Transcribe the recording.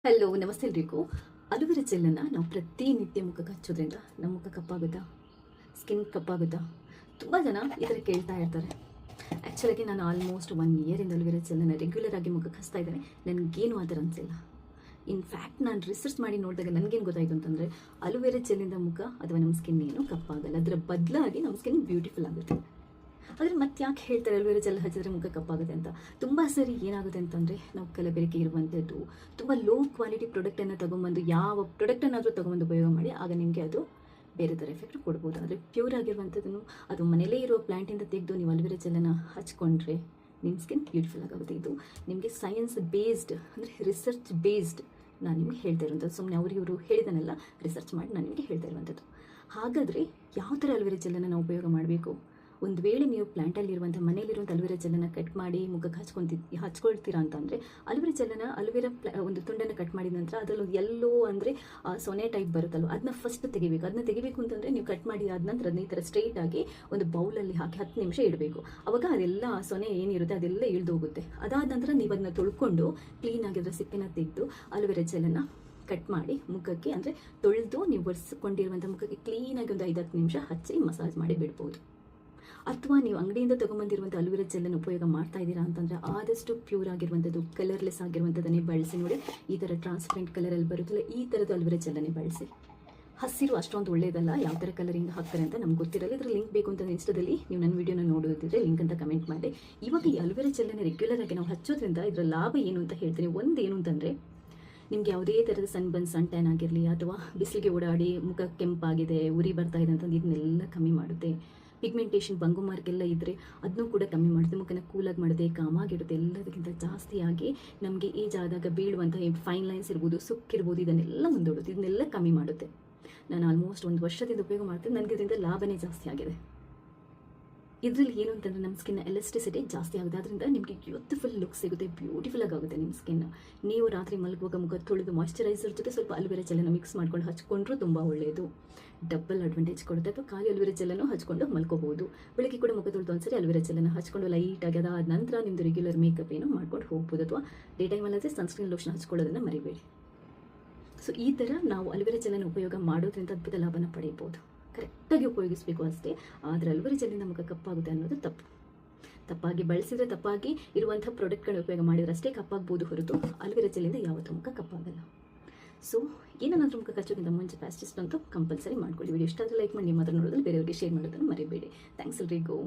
Hello ನಮಸ್ತೆ ಎಲ್ರಿಗೂ. Aloe vera ಜೆಲ್ಲನ್ನು ನಾವು ಪ್ರತಿನಿತ್ಯ ಮುಖಕ್ಕೆ ಹಚ್ಚೋದ್ರಿಂದ ನಮ್ಮ ಮುಖ ಕಪ್ಪಾಗುತ್ತಾ, ಸ್ಕಿನ್ ಕಪ್ಪಾಗುತ್ತಾ? ತುಂಬ ಜನ ಈ ಥರ ಕೇಳ್ತಾ ಇರ್ತಾರೆ. ಆ್ಯಕ್ಚುಲಾಗಿ ನಾನು ಆಲ್ಮೋಸ್ಟ್ 1 ಇಯರಿಂದ ಅಲೋವೆರಾ ಜೆಲ್ಲನ್ನು ರೆಗ್ಯುಲರ್ ಆಗಿ ಮುಖಕ್ಕೆ ಹಚ್ತಾ ಇದ್ದೇನೆ. ನನಗೇನು ಆ ಥರ ಅನಿಸಿಲ್ಲ. ಇನ್ಫ್ಯಾಕ್ಟ್ ನಾನು ರಿಸರ್ಚ್ ಮಾಡಿ ನೋಡಿದಾಗ ನನಗೇನು ಗೊತ್ತಾಯಿತು ಅಂತಂದರೆ, ಅಲೋವೆರಾ ಜೆಲ್ಲಿಂದ ಮುಖ ಅಥವಾ ನಮ್ಮ ಸ್ಕಿನ್ ಏನು ಕಪ್ಪಾಗಲ್ಲ, ಅದರ ಬದಲಾಗಿ ನಮ್ಮ ಸ್ಕಿನ್ ಬ್ಯೂಟಿಫುಲ್ ಆಗುತ್ತೆ. ಆದರೆ ಮತ್ತೆ ಯಾಕೆ ಹೇಳ್ತಾರೆ ಅಲೋವೆರಾ ಜೆಲ್ ಹಚ್ಚಿದ್ರೆ ಮುಖ ಕಪ್ಪಾಗುತ್ತೆ ಅಂತ? ತುಂಬ ಸರಿ ಏನಾಗುತ್ತೆ ಅಂತಂದರೆ, ನಾವು ಕಲಬೆರಕೆ ಇರುವಂಥದ್ದು ತುಂಬ ಲೋ ಕ್ವಾಲಿಟಿ ಪ್ರಾಡಕ್ಟನ್ನು ತೊಗೊಂಬಂದು, ಯಾವ ಪ್ರಾಡಕ್ಟನ್ನಾದರೂ ತೊಗೊಂಬಂದು ಉಪಯೋಗ ಮಾಡಿ, ಆಗ ನಿಮಗೆ ಅದು ಬೇರೆ ಥರ ಎಫೆಕ್ಟ್ ಕೊಡ್ಬೋದು. ಆದರೆ ಪ್ಯೂರ್ ಆಗಿರುವಂಥದ್ದನ್ನು ಅದು ಮನೇಲೇ ಇರೋ ಪ್ಲ್ಯಾಂಟಿಂದ ತೆಗೆದು ನೀವು ಅಲೋವೆರಾ ಜೆಲ್ಲನ್ನು ಹಚ್ಕೊಂಡ್ರೆ ನಿಮ್ಮ ಸ್ಕಿನ್ ಬ್ಯೂಟಿಫುಲ್ ಆಗುತ್ತೆ. ಇದು ನಿಮಗೆ ಸೈನ್ಸ್ ಬೇಸ್ಡ್, ಅಂದರೆ ರಿಸರ್ಚ್ ಬೇಸ್ಡ್ ನಾನು ನಿಮಗೆ ಹೇಳ್ತಾ ಇರುವಂಥದ್ದು. ಸುಮ್ಮನೆ ಇವರು ಹೇಳಿದನೆಲ್ಲ ರಿಸರ್ಚ್ ಮಾಡಿ ನಾನು ನಿಮಗೆ ಹೇಳ್ತಾ ಇರುವಂಥದ್ದು. ಹಾಗಾದರೆ ಯಾವ ಥರ ಅಲೋವೆರಾ ಜೆಲ್ಲನ್ನು ನಾವು ಉಪಯೋಗ ಮಾಡಬೇಕು? ಒಂದು ವೇಳೆ ನೀವು ಪ್ಲ್ಯಾಂಟಲ್ಲಿರುವಂಥ ಮನೇಲಿರುವಂಥ ಅಲೋವೆರಾ ಜೆಲ್ಲನ್ನು ಕಟ್ ಮಾಡಿ ಮುಖಕ್ಕೆ ಹಚ್ಕೊಳ್ತೀರಾ ಅಂತಂದರೆ, ಅಲೋವೆರಾ ಒಂದು ತುಂಡನ್ನು ಕಟ್ ಮಾಡಿದ ನಂತರ ಅದರಲ್ಲಿ ಎಲ್ಲೋ ಅಂದರೆ ಸೊನೆ ಟೈಪ್ ಬರುತ್ತಲ್ವ, ಅದನ್ನ ಫಸ್ಟ್ ತೆಗಿಬೇಕು. ಅದನ್ನ ತೆಗಿಬೇಕು ಅಂತಂದರೆ ನೀವು ಕಟ್ ಮಾಡಿ ಆದ ನಂತರ ಅದನ್ನ ಈ ಥರ ಸ್ಟ್ರೈಟಾಗಿ ಒಂದು ಬೌಲಲ್ಲಿ ಹಾಕಿ 10 ನಿಮಿಷ ಇಡಬೇಕು. ಅವಾಗ ಅದೆಲ್ಲ ಸೊನೆ ಏನಿರುತ್ತೆ ಅದೆಲ್ಲ ಇಳಿದು ಹೋಗುತ್ತೆ. ಅದಾದ ನಂತರ ನೀವು ಅದನ್ನ ತೊಳ್ಕೊಂಡು ಕ್ಲೀನಾಗಿರೋ ಸಿಪ್ಪೆನ ತೆಗೆದು ಅಲೋವೆರಾ ಜೆಲ್ಲನ್ನು ಕಟ್ ಮಾಡಿ ಮುಖಕ್ಕೆ, ಅಂದರೆ ತೊಳೆದು ನೀವು ಒರೆಸ್ಕೊಂಡಿರುವಂಥ ಮುಖಕ್ಕೆ ಕ್ಲೀನಾಗಿ ಒಂದು 5-10 ನಿಮಿಷ ಹಚ್ಚಿ ಮಸಾಜ್ ಮಾಡಿ ಬಿಡ್ಬೋದು. ಅಥವಾ ನೀವು ಅಂಗಡಿಯಿಂದ ತೊಗೊಂಬಂದಿರುವಂಥ ಅಲೋವೆರಾ ಜೆಲ್ಲನ್ನು ಉಪಯೋಗ ಮಾಡ್ತಾ ಇದ್ದೀರಾ ಅಂತಂದರೆ, ಆದಷ್ಟು ಪ್ಯೂರ್ ಆಗಿರುವಂಥದ್ದು, ಕಲರ್ಲೆಸ್ ಆಗಿರುವಂಥದ್ದನ್ನೇ ಬಳಸಿ. ನೋಡಿ, ಈ ಥರ ಟ್ರಾನ್ಸ್ಪರೆಂಟ್ ಕಲರಲ್ಲಿ ಬರುತ್ತಲ್ಲ, ಈ ಥರದ್ದು ಅಲೋವೆರಾ ಜೆಲ್ಲನ್ನೇ ಬಳಸಿ. ಹಸಿರು ಅಷ್ಟೊಂದು ಒಳ್ಳೆಯದಲ್ಲ, ಯಾವ ಥರ ಕಲರಿಂಗ್ ಹಾಕ್ತಾರೆ ಅಂತ ನಮ್ಗೆ ಗೊತ್ತಿರಲ್ಲ. ಇದರ ಲಿಂಕ್ ಬೇಕು ಅಂತ ಇನ್ಸ್ಟಾದಲ್ಲಿ ನೀವು ನನ್ನ ವೀಡಿಯೋನ ನೋಡೋದಿದ್ರೆ ಲಿಂಕ್ ಅಂತ ಕಮೆಂಟ್ ಮಾಡಿ. ಇವಾಗ ಈ ಅಲೋವೆರಾ ಜೆಲ್ಲನ್ನು ರೆಗ್ಯುಲರ್ ಆಗಿ ನಾವು ಹಚ್ಚೋದ್ರಿಂದ ಇದರ ಲಾಭ ಏನು ಅಂತ ಹೇಳ್ತೀನಿ. ಏನು ಅಂತಂದರೆ, ನಿಮ್ಗೆ ಯಾವುದೇ ಥರದ ಸನ್ ಟ್ಯಾನ್ ಆಗಿರಲಿ, ಅಥವಾ ಬಿಸಿಲಿಗೆ ಓಡಾಡಿ ಮುಖ ಕೆಂಪಾಗಿದೆ, ಉರಿ ಬರ್ತಾ ಇದೆ ಅಂತಂದು ಇದನ್ನೆಲ್ಲ ಕಮ್ಮಿ ಮಾಡುತ್ತೆ. ಪಿಗ್ಮೆಂಟೇಷನ್, ಬಂಗು ಮಾರ್ಕ್ ಎಲ್ಲ ಇದ್ದರೆ ಅದನ್ನೂ ಕೂಡ ಕಮ್ಮಿ ಮಾಡುತ್ತೆ. ಮುಖನ ಕೂಲಾಗಿ ಮಾಡುತ್ತೆ, ಕಾಮಾಗಿಡುತ್ತೆ. ಎಲ್ಲದಕ್ಕಿಂತ ಜಾಸ್ತಿಯಾಗಿ ನಮಗೆ ಏಜ್ ಆದಾಗ ಬೀಳುವಂಥ ಫೈನ್ ಲೈನ್ಸ್ ಇರ್ಬೋದು, ಸುಕ್ಕಿರ್ಬೋದು, ಇದನ್ನೆಲ್ಲ ಮುಂದೂಡುತ್ತೆ, ಇದನ್ನೆಲ್ಲ ಕಮ್ಮಿ ಮಾಡುತ್ತೆ. ನಾನು ಆಲ್ಮೋಸ್ಟ್ 1 ವರ್ಷದಿಂದ ಉಪಯೋಗ ಮಾಡ್ತೀನಿ. ನನಗೆ ಇದರಿಂದ ಲಾಭನೇ ಜಾಸ್ತಿ ಆಗಿದೆ. ಇದರಲ್ಲಿ ಏನು ಅಂತಂದರೆ, ನಮ್ಮ ಸ್ಕಿನ್ನ ಎಲಾಸ್ಟಿಸಿಟಿ ಜಾಸ್ತಿ ಆಗುತ್ತೆ. ಅದರಿಂದ ನಿಮಗೆ ಯೂತ್ಫುಲ್ ಲುಕ್ ಸಿಗುತ್ತೆ, ಬ್ಯೂಟಿಫುಲ್ ಆಗುತ್ತೆ ನಿಮ್ಮ ಸ್ಕಿನ್. ನೀವು ರಾತ್ರಿ ಮಲಗುವಾಗ ಮುಖ ತೊಳೆದು ಮಾಯ್ಶ್ಚರೈಸರ್ ಜೊತೆ ಸ್ವಲ್ಪ ಅಲೋವೆರಾ ಜೆಲ್ಲನ್ನು ಮಿಕ್ಸ್ ಮಾಡ್ಕೊಂಡು ಹಚ್ಕೊಂಡ್ರೂ ತುಂಬ ಒಳ್ಳೆಯದು. ಡಬಲ್ ಅಡ್ವಾಂಟೇಜ್ ಕೊಡುತ್ತೆ. ಅಥವಾ ಖಾಲಿ ಅಲೋವೆರಾ ಜೆಲ್ಲನ್ನು ಹಚ್ಕೊಂಡು ಮಲ್ಕೋಬಹುದು. ಬೆಳಗ್ಗೆ ಕೂಡ ಮುಖ ತೊಳೆದು ಒಂದ್ಸರಿ ಅಲೋವೆರಾ ಜೆಲ್ಲನ್ನು ಹಚ್ಕೊಂಡು ಲೈಟಾಗಿ ಅದಾದ ನಂತರ ನಿಮ್ಮದು ರೆಗ್ಯುಲರ್ ಮೇಕಪ್ ಏನು ಮಾಡ್ಕೊಂಡು ಹೋಗ್ಬೋದು. ಅಥವಾ ಡೇ ಟೈಮಲ್ಲಾದರೆ ಸನ್ಸ್ಕ್ರೀನ್ ಲೋಷನ್ ಹಚ್ಕೊಳ್ಳೋದನ್ನು ಮರಿಬೇಡಿ. ಸೊ ಈ ಥರ ನಾವು ಅಲೋವೆರಾ ಜೆಲ್ಲನ್ನು ಉಪಯೋಗ ಮಾಡೋದ್ರಿಂದ ಅದ್ಭುತ ಲಾಭನ ಪಡೆಯಬಹುದು. ಕರೆಕ್ಟಾಗಿ ಉಪಯೋಗಿಸಬೇಕು ಅಷ್ಟೇ. ಆದರೆ ಅಲೋವೆರಾ ಜೆಲ್ಲಿಂದ ಮುಖ ಕಪ್ಪಾಗುತ್ತೆ ಅನ್ನೋದು ತಪ್ಪಾಗಿ ಬಳಸಿದರೆ, ತಪ್ಪಾಗಿ ಇರುವಂಥ ಪ್ರಾಡಕ್ಟ್ಗಳನ್ನ ಉಪಯೋಗ ಮಾಡಿದ್ರೆ ಅಷ್ಟೇ ಕಪ್ಪಾಗ್ಬೋದು ಹೊರತು ಅಲೋವೆರಾ ಜೆಲ್ಲಿಂದ ಯಾವತ್ತೂ ಮುಖ ಕಪ್ಪಾಗಲ್ಲ. ಸೊ ಏನಾದರೂ ಮುಖ ಹಚ್ಚೋಕ್ಕಿಂತ ಮುಂಚೆ ಪ್ಯಾಸ್ಟಿಸ್ಟ್ ಅಂತೂ ಕಂಪಲ್ಸರಿ ಮಾಡ್ಕೊಳ್ಳಿ. ವಿಡಿಯೋ ಇಷ್ಟ ಆದರೆ ಲೈಕ್ ಮಾಡಿ, ನಿಮ್ಮ ಹತ್ರ ನೋಡೋದ್ರಲ್ಲಿ ಬೇರೆಯವರಿಗೆ ಶೇರ್ ಮಾಡೋದನ್ನು ಮರಿಬೇಡಿ. ಥ್ಯಾಂಕ್ಸ್ ಎಲ್ರಿಗೂ.